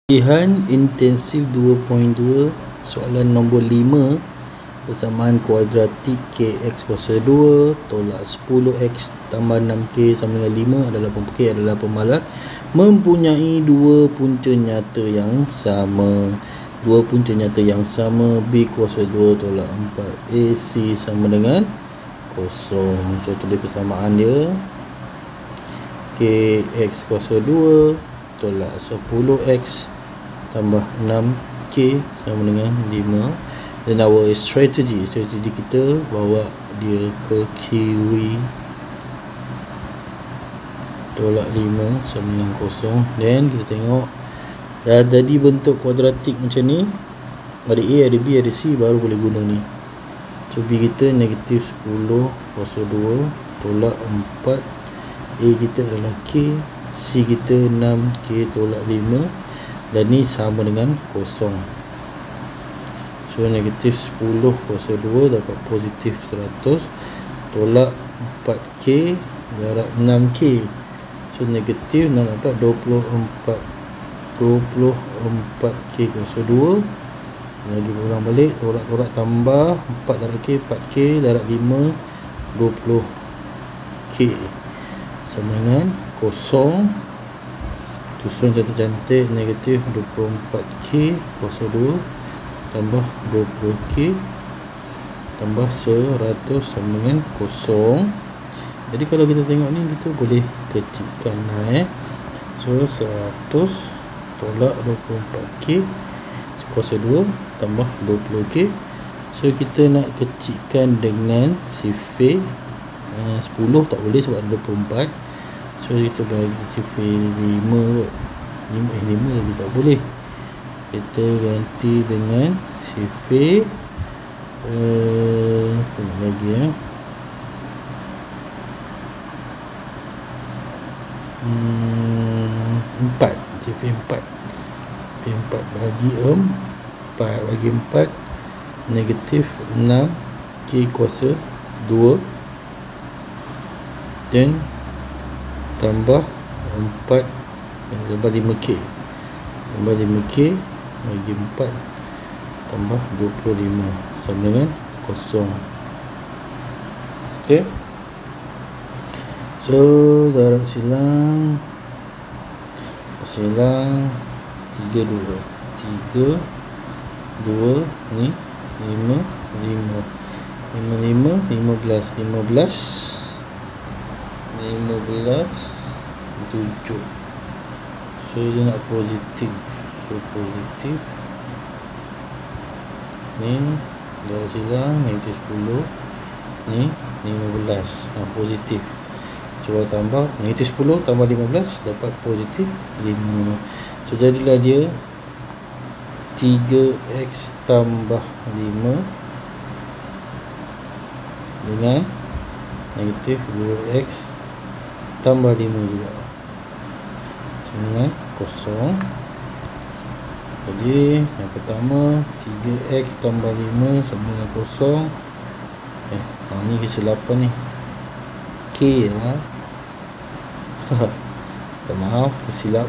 Latihan intensif 2.2 soalan nombor 5 persamaan kuadratik kx kuasa 2 tolak 10x tambah 6k sama dengan 5 adalah k adalah pemalar mempunyai dua punca nyata yang sama. Dua punca nyata yang sama, b kuasa 2 tolak 4ac sama dengan 0. So tulis persamaan dia, kx kuasa 2 tolak 10x tambah 6k sama dengan 5. Dan our strategi kita bawa dia ke kiri, tolak 5 sama dengan 0. Dan kita tengok dah jadi bentuk kuadratik macam ni, ada a, ada b, ada c, baru boleh guna ni. So b kita negatif 10 kuasa 2 tolak 4, a kita adalah k, c kita 6k tolak 5, dan ni sama dengan 0. So negatif 10 kuasa 2 dapat positif 100 tolak 4k darab 6k. So negatif nak dapat 24k kuasa 2. Lagi ulang balik, tolak tambah 4 darab k, 4k darab 5, 20k sama dengan 0. Susun cantik-cantik, negatif 24k kuasa 2 tambah 20k tambah 100 sama dengan 0. Jadi kalau kita tengok ni, kita boleh kecilkan lah So 100 tolak 24k kuasa 2 tambah 20k. So kita nak kecilkan dengan sifir 10 tak boleh sebab ada 24. So kita bagi sifir 5 kot. 5 lagi tak boleh. Kita ganti dengan sifir lagi 4. Sifir 4. Sifir 4 bagi 4 bagi 4 negatif 6k kuasa 2 dan tambah 4 tambah 5k bagi 4 tambah 25 sama dengan 0. ok, so darab silang 3 2 ni 5 7. So dia nak positif, so positif ni darab silang negatif 10 ni 15, positif. So tambah negatif 10 tambah 15 dapat positif 5. So jadilah dia 3x tambah 5 dengan negatif 2x tambah 5 juga dengan 0. Jadi yang pertama 3x tambah 5 sama dengan 0. Ni kesilapan ni, k lah. Minta maaf, tersilap.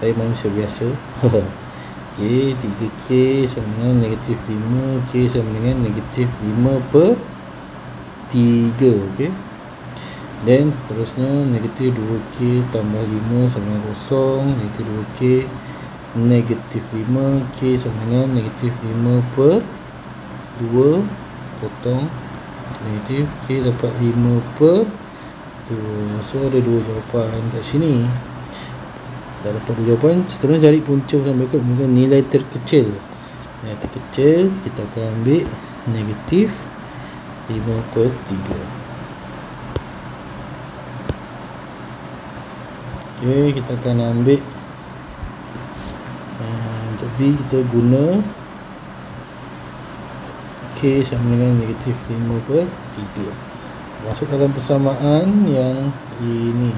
Saya manusia biasa. ok, 3k sama dengan negatif 5, k sama dengan negatif 5 per 3. ok, dan seterusnya negatif 2k tambah 5 sama dengan 0. Negatif 2k negatif 5, k sama dengan negatif 5 per 2 potong negatif, k dapat 5 per 2. So ada dua jawapan kat sini. Dah dapat dua jawapan. Seterusnya cari punca bersama berikut menggunakan nilai terkecil. Nilai terkecil kita akan ambil negatif 5 per 3. ok, kita akan ambil untuk b kita guna k sama dengan negatif 5 per 3. Masuk dalam persamaan yang ini.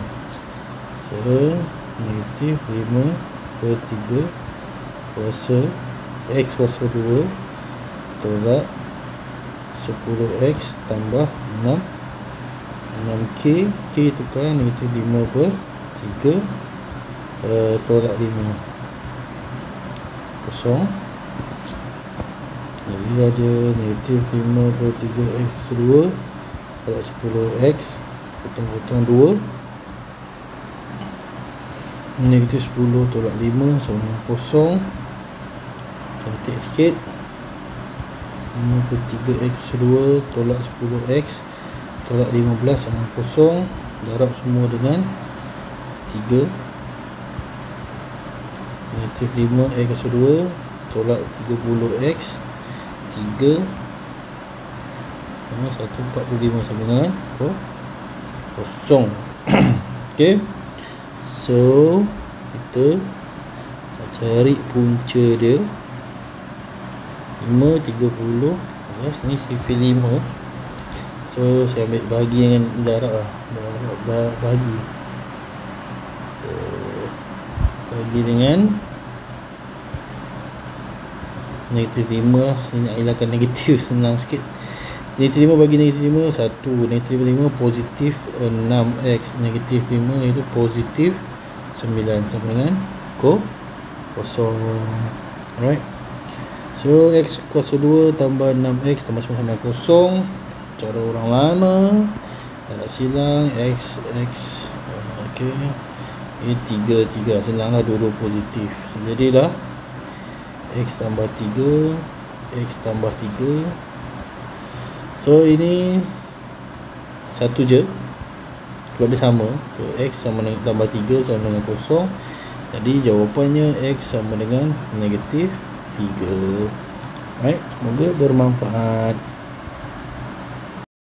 So negatif 5 per 3 kuasa x kuasa 2 tolak 10x tambah 6 6k, k tukar negatif 5 per 3 tolak 5 kosong. Jadi ada negatif 5/3 x kuasa 2 tolak 10x potong 2. Negatif 10 tolak 5 sama dengan kosong. Cantik sikit. 5/3 x kuasa 2 tolak 10x tolak 15 sama dengan kosong. Darab semua dengan 3. Negatif 5x kuasa 2 tolak 30x 3 1/45 sama dengan kosong. Okay, so kita cari punca dia 5, 30. Ni sifar 5. So saya ambil bahagi dengan darab lah. Bahagi dengan negatif 5 lah. Saya nak hilangkan negatif, senang sikit. Negatif 5 bagi negatif 5 1. Negatif 5 positif 6x. Negatif 5 itu positif 9 sama dengan kosong. Alright, so x kuasa 2 tambah 6x tambah sama dengan kosong. Cara orang lama, tak nak silang. X okay. Ini 3 senang lah, dua-dua positif. Jadilah x tambah 3 x tambah 3. So ini satu je, sebab dia sama. So x sama dengan tambah 3 sama dengan kosong. Jadi jawapannya x sama dengan negatif 3. Alright, semoga bermanfaat.